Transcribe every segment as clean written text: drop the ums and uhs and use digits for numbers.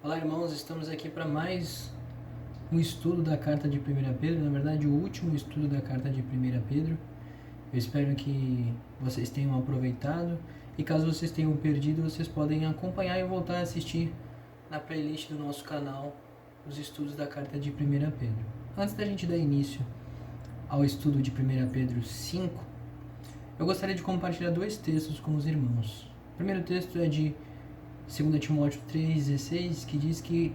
Olá, irmãos, estamos aqui para mais um estudo da carta de 1 Pedro, na verdade o último estudo da carta de 1 Pedro. Eu espero que vocês tenham aproveitado e caso vocês tenham perdido, vocês podem acompanhar e voltar a assistir na playlist do nosso canal os estudos da carta de 1 Pedro. Antes da gente dar início ao estudo de 1 Pedro 5, eu gostaria de compartilhar dois textos com os irmãos. O primeiro texto é de 2 Timóteo 3,16, que diz que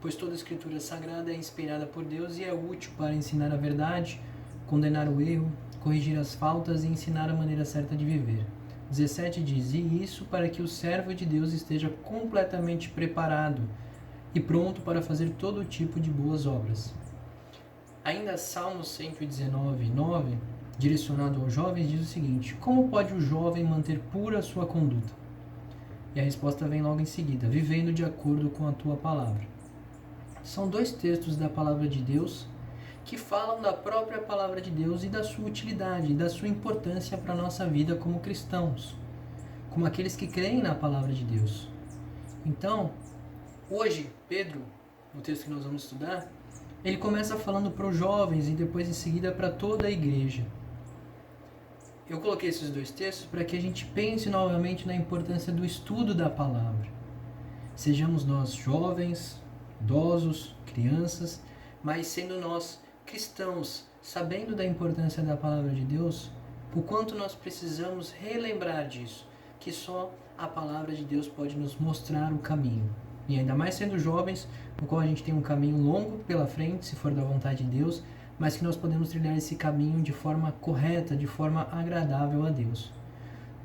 pois toda a escritura sagrada é inspirada por Deus e é útil para ensinar a verdade, condenar o erro, corrigir as faltas e ensinar a maneira certa de viver. 17 diz, e isso para que o servo de Deus esteja completamente preparado e pronto para fazer todo tipo de boas obras. Ainda Salmo 119,9, direcionado aos jovens, diz o seguinte, como pode o jovem manter pura a sua conduta? E a resposta vem logo em seguida, vivendo de acordo com a tua palavra. São dois textos da palavra de Deus que falam da própria palavra de Deus e da sua utilidade, e da sua importância para a nossa vida como cristãos, como aqueles que creem na palavra de Deus. Então, hoje, Pedro, no texto que nós vamos estudar, ele começa falando para os jovens e depois em seguida para toda a igreja. Eu coloquei esses dois textos para que a gente pense novamente na importância do estudo da palavra. Sejamos nós jovens, idosos, crianças, mas sendo nós cristãos, sabendo da importância da palavra de Deus, o quanto nós precisamos relembrar disso, que só a palavra de Deus pode nos mostrar o caminho. E ainda mais sendo jovens, no qual a gente tem um caminho longo pela frente, se for da vontade de Deus, mas que nós podemos trilhar esse caminho de forma correta, de forma agradável a Deus.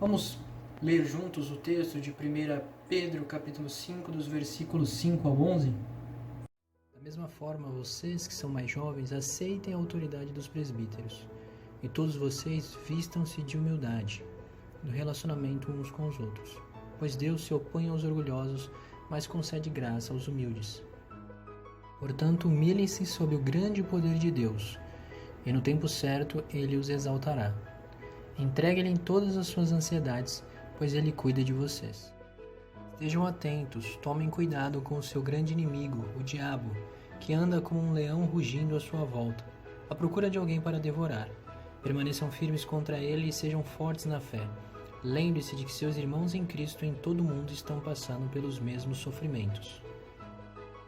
Vamos ler juntos o texto de 1 Pedro, capítulo 5, dos versículos 5 ao 11? Da mesma forma, vocês que são mais jovens, aceitem a autoridade dos presbíteros, e todos vocês vistam-se de humildade, no relacionamento uns com os outros, pois Deus se opõe aos orgulhosos, mas concede graça aos humildes. Portanto, humilhem-se sob o grande poder de Deus, e no tempo certo Ele os exaltará. Entreguem-lhe todas as suas ansiedades, pois Ele cuida de vocês. Estejam atentos, tomem cuidado com o seu grande inimigo, o diabo, que anda como um leão rugindo à sua volta, à procura de alguém para devorar. Permaneçam firmes contra ele e sejam fortes na fé. Lembre-se de que seus irmãos em Cristo em todo o mundo estão passando pelos mesmos sofrimentos.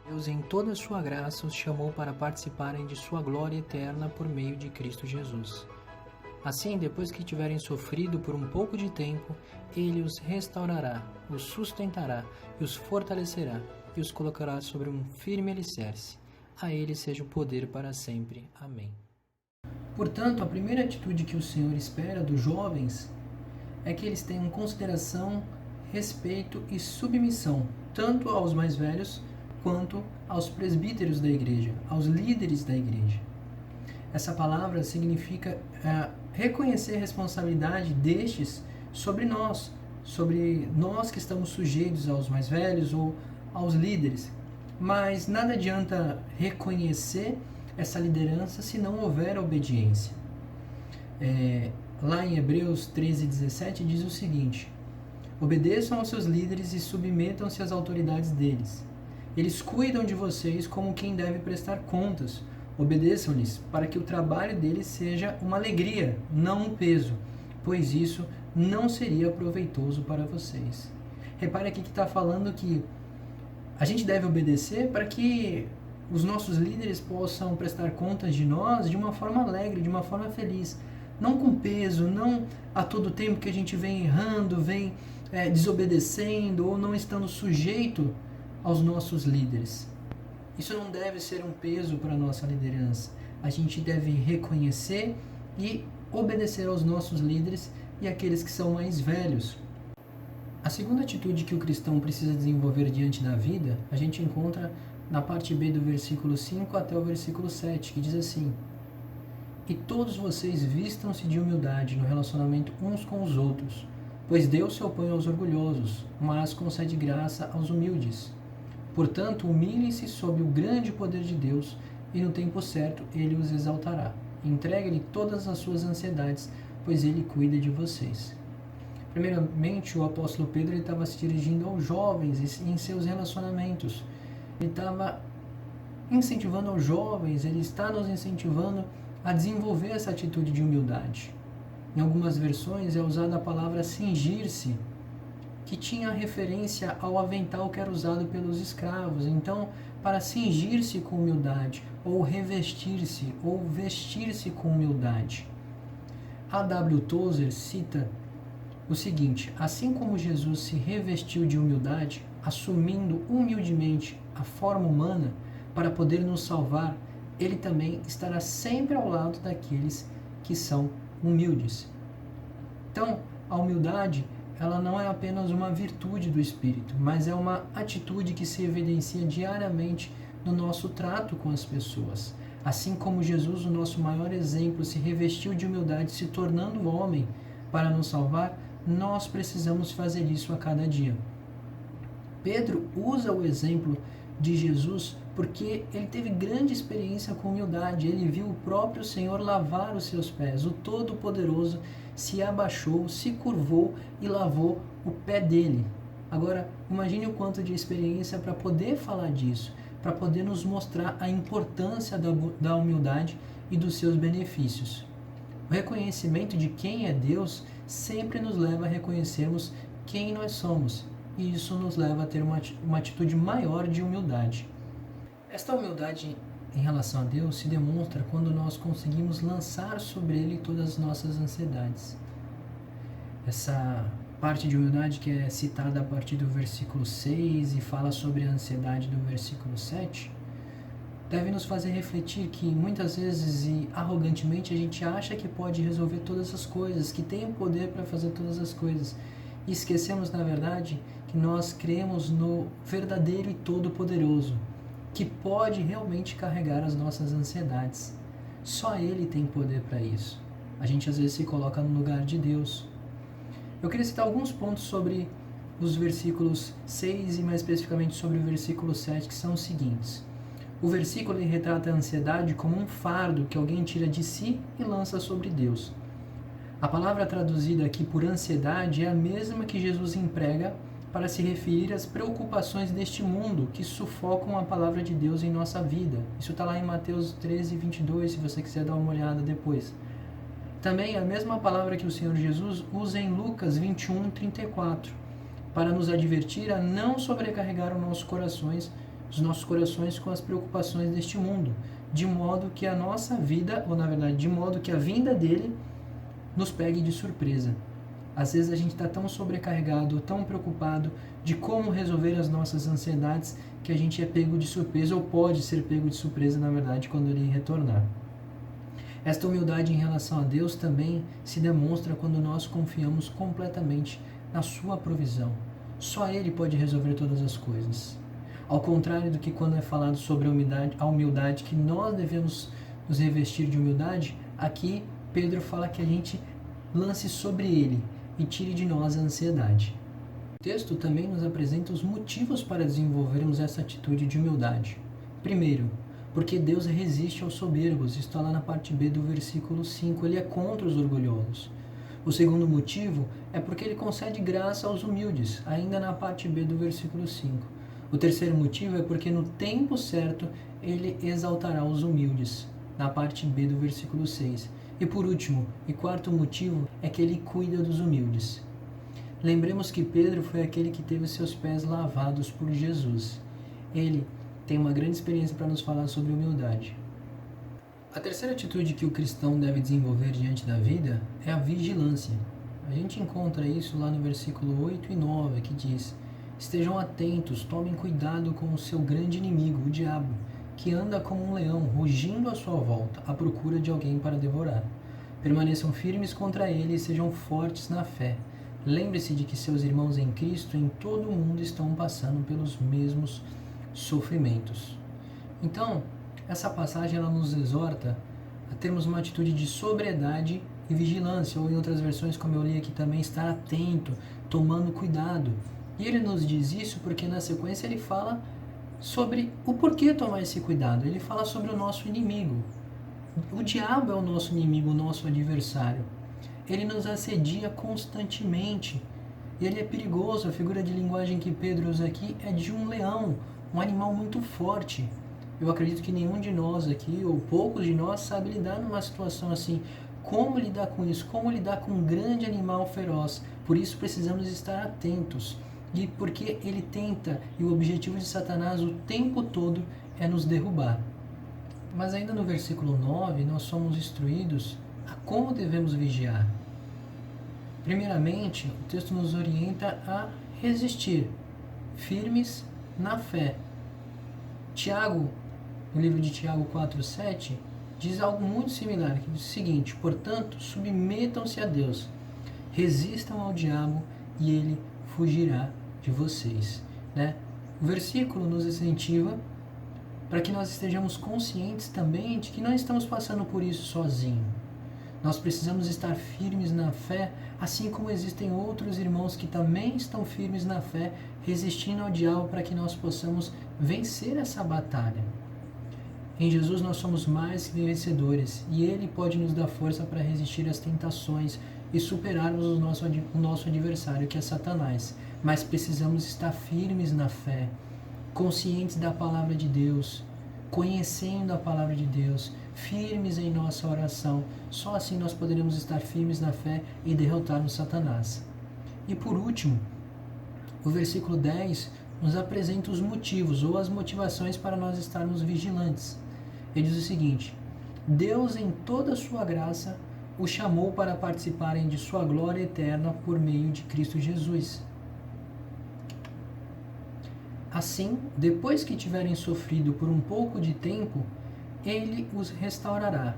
Deus, em toda a sua graça, os chamou para participarem de sua glória eterna por meio de Cristo Jesus. Assim, depois que tiverem sofrido por um pouco de tempo, Ele os restaurará, os sustentará e os fortalecerá e os colocará sobre um firme alicerce. A Ele seja o poder para sempre. Amém. Portanto, a primeira atitude que o Senhor espera dos jovens é que eles tenham consideração, respeito e submissão, tanto aos mais velhos quanto aos presbíteros da igreja, aos líderes da igreja. Essa palavra significa reconhecer a responsabilidade destes sobre nós que estamos sujeitos aos mais velhos ou aos líderes. Mas nada adianta reconhecer essa liderança se não houver obediência. Lá em Hebreus 13:17 diz o seguinte: obedeçam aos seus líderes e submetam-se às autoridades deles. Eles cuidam de vocês como quem deve prestar contas. Obedeçam-lhes para que o trabalho deles seja uma alegria, não um peso, pois isso não seria proveitoso para vocês. Repare aqui que está falando que a gente deve obedecer para que os nossos líderes possam prestar contas de nós de uma forma alegre, de uma forma feliz. Não com peso, não a todo tempo que a gente vem errando, vem desobedecendo ou não estando sujeito aos nossos líderes. Isso não deve ser um peso para a nossa liderança. A gente deve reconhecer e obedecer aos nossos líderes e àqueles que são mais velhos. A segunda atitude que o cristão precisa desenvolver diante da vida, a gente encontra na parte B do versículo 5 até o versículo 7, que diz assim: e todos vocês vistam-se de humildade no relacionamento uns com os outros, pois Deus se opõe aos orgulhosos, mas concede graça aos humildes. Portanto, humilhem-se sob o grande poder de Deus, e no tempo certo Ele os exaltará. Entregue-lhe todas as suas ansiedades, pois Ele cuida de vocês. Primeiramente, o apóstolo Pedro estava se dirigindo aos jovens em seus relacionamentos. Ele estava incentivando os jovens, ele está nos incentivando a desenvolver essa atitude de humildade. Em algumas versões é usada a palavra cingir-se, que tinha referência ao avental que era usado pelos escravos. Então, para cingir-se com humildade, ou revestir-se, ou vestir-se com humildade. A. W. Tozer cita o seguinte: assim como Jesus se revestiu de humildade, assumindo humildemente a forma humana para poder nos salvar, ele também estará sempre ao lado daqueles que são humildes. Então, a humildade, ela não é apenas uma virtude do Espírito, mas é uma atitude que se evidencia diariamente no nosso trato com as pessoas. Assim como Jesus, o nosso maior exemplo, se revestiu de humildade, se tornando homem para nos salvar, nós precisamos fazer isso a cada dia. Pedro usa o exemplo de Jesus porque ele teve grande experiência com humildade. Ele viu o próprio Senhor lavar os seus pés. O Todo-Poderoso se abaixou, se curvou e lavou o pé dele. Agora, imagine o quanto de experiência para poder falar disso, para poder nos mostrar a importância da humildade e dos seus benefícios. O reconhecimento de quem é Deus sempre nos leva a reconhecermos quem nós somos, e isso nos leva a ter uma atitude maior de humildade. Esta humildade em relação a Deus se demonstra quando nós conseguimos lançar sobre Ele todas as nossas ansiedades. Essa parte de humildade que é citada a partir do versículo 6 e fala sobre a ansiedade do versículo 7, deve nos fazer refletir que muitas vezes e arrogantemente a gente acha que pode resolver todas as coisas, que tem o poder para fazer todas as coisas. E esquecemos, na verdade, que nós cremos no verdadeiro e todo-poderoso, que pode realmente carregar as nossas ansiedades. Só Ele tem poder para isso. A gente às vezes se coloca no lugar de Deus. Eu queria citar alguns pontos sobre os versículos 6 e mais especificamente sobre o versículo 7, que são os seguintes. O versículo retrata a ansiedade como um fardo que alguém tira de si e lança sobre Deus. A palavra traduzida aqui por ansiedade é a mesma que Jesus emprega para se referir às preocupações deste mundo que sufocam a palavra de Deus em nossa vida. Isso está lá em Mateus 13, 22, se você quiser dar uma olhada depois. Também a mesma palavra que o Senhor Jesus usa em Lucas 21, 34, para nos advertir a não sobrecarregar os nossos corações com as preocupações deste mundo, de modo que a nossa vida, ou na verdade, de modo que a vinda dele nos pegue de surpresa. Às vezes a gente está tão sobrecarregado, tão preocupado de como resolver as nossas ansiedades, que a gente é pego de surpresa, ou pode ser pego de surpresa, na verdade, quando ele retornar. Esta humildade em relação a Deus também se demonstra quando nós confiamos completamente na sua provisão. Só Ele pode resolver todas as coisas. Ao contrário do que quando é falado sobre a humildade, que nós devemos nos revestir de humildade, aqui Pedro fala que a gente lance sobre Ele e tire de nós a ansiedade. O texto também nos apresenta os motivos para desenvolvermos essa atitude de humildade. Primeiro, porque Deus resiste aos soberbos, isso está lá na parte B do versículo 5, Ele é contra os orgulhosos. O segundo motivo é porque Ele concede graça aos humildes, ainda na parte B do versículo 5. O terceiro motivo é porque no tempo certo Ele exaltará os humildes, na parte B do versículo 6. E por último, e quarto motivo, é que Ele cuida dos humildes. Lembremos que Pedro foi aquele que teve seus pés lavados por Jesus. Ele tem uma grande experiência para nos falar sobre humildade. A terceira atitude que o cristão deve desenvolver diante da vida é a vigilância. A gente encontra isso lá no versículo 8 e 9, que diz: estejam atentos, tomem cuidado com o seu grande inimigo, o diabo, que anda como um leão, rugindo à sua volta, à procura de alguém para devorar. Permaneçam firmes contra ele e sejam fortes na fé. Lembre-se de que seus irmãos em Cristo em todo o mundo estão passando pelos mesmos sofrimentos. Então, essa passagem ela nos exorta a termos uma atitude de sobriedade e vigilância, ou em outras versões, como eu li aqui também, estar atento, tomando cuidado. E ele nos diz isso porque na sequência ele fala sobre o porquê tomar esse cuidado. Ele fala sobre o nosso inimigo. O diabo é o nosso inimigo, o nosso adversário. Ele nos assedia constantemente. Ele é perigoso. A figura de linguagem que Pedro usa aqui é de um leão, um animal muito forte. Eu acredito que nenhum de nós aqui, ou poucos de nós, sabe lidar numa situação assim. Como lidar com isso? Como lidar com um grande animal feroz? Por isso precisamos estar atentos. E porque ele tenta, e o objetivo de Satanás o tempo todo é nos derrubar. Mas ainda no versículo 9, nós somos instruídos a como devemos vigiar. Primeiramente, o texto nos orienta a resistir, firmes na fé. Tiago, no livro de Tiago 4,7, diz algo muito similar, que diz o seguinte: portanto, submetam-se a Deus, resistam ao diabo e ele fugirá de vocês. Né? O versículo nos incentiva para que nós estejamos conscientes também de que não estamos passando por isso sozinhos. Nós precisamos estar firmes na fé, assim como existem outros irmãos que também estão firmes na fé, resistindo ao diabo para que nós possamos vencer essa batalha. Em Jesus nós somos mais que vencedores e Ele pode nos dar força para resistir às tentações e superarmos o nosso adversário, que é Satanás. Mas precisamos estar firmes na fé, conscientes da palavra de Deus, conhecendo a palavra de Deus, firmes em nossa oração. Só assim nós poderemos estar firmes na fé e derrotarmos Satanás. E por último, o versículo 10 nos apresenta os motivos ou as motivações para nós estarmos vigilantes. Ele diz o seguinte: Deus, em toda a sua graça, os chamou para participarem de sua glória eterna por meio de Cristo Jesus. Assim, depois que tiverem sofrido por um pouco de tempo, Ele os restaurará,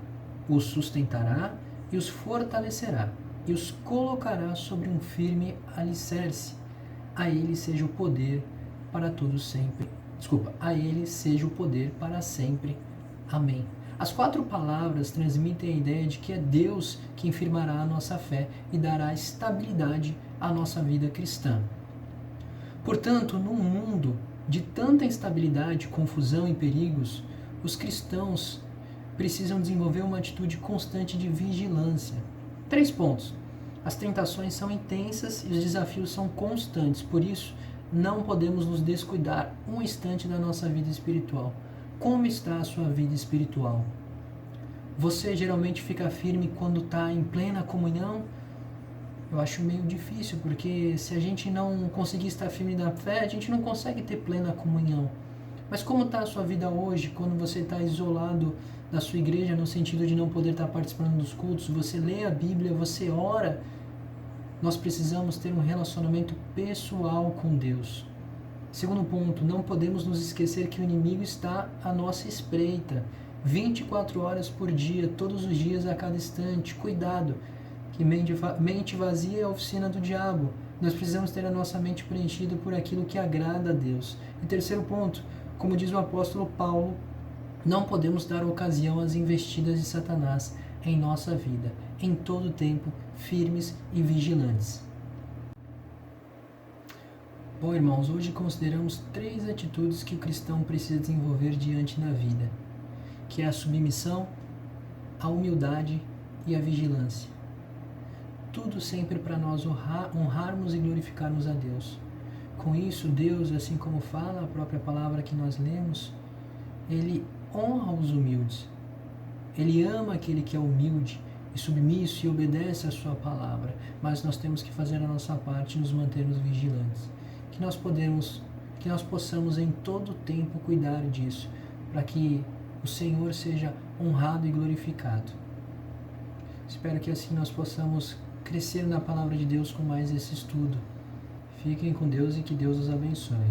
os sustentará e os fortalecerá, e os colocará sobre um firme alicerce. A Ele seja o poder para todos sempre. A Ele seja o poder para sempre. Amém. As 4 palavras transmitem a ideia de que é Deus quem firmará a nossa fé e dará estabilidade à nossa vida cristã. Portanto, num mundo de tanta instabilidade, confusão e perigos, os cristãos precisam desenvolver uma atitude constante de vigilância. 3 pontos. As tentações são intensas e os desafios são constantes, por isso não podemos nos descuidar um instante da nossa vida espiritual. Como está a sua vida espiritual? Você geralmente fica firme quando está em plena comunhão? Eu acho meio difícil, porque se a gente não conseguir estar firme na fé, a gente não consegue ter plena comunhão. Mas como está a sua vida hoje, quando você está isolado da sua igreja, no sentido de não poder estar participando dos cultos? Você lê a Bíblia, você ora. Nós precisamos ter um relacionamento pessoal com Deus. Segundo ponto, não podemos nos esquecer que o inimigo está à nossa espreita, 24 horas por dia, todos os dias, a cada instante. Cuidado, que mente vazia é a oficina do diabo. Nós precisamos ter a nossa mente preenchida por aquilo que agrada a Deus. E terceiro ponto, como diz o apóstolo Paulo, não podemos dar ocasião às investidas de Satanás em nossa vida, em todo tempo, firmes e vigilantes. Bom, irmãos, hoje consideramos 3 atitudes que o cristão precisa desenvolver diante da vida, que é a submissão, a humildade e a vigilância. Tudo sempre para nós honrarmos e glorificarmos a Deus. Com isso, Deus, assim como fala a própria palavra que nós lemos, Ele honra os humildes. Ele ama aquele que é humilde e submisso e obedece a sua palavra. Mas nós temos que fazer a nossa parte e nos mantermos vigilantes. Que nós possamos em todo tempo cuidar disso, para que o Senhor seja honrado e glorificado. Espero que assim nós possamos crescer na palavra de Deus com mais esse estudo. Fiquem com Deus e que Deus os abençoe.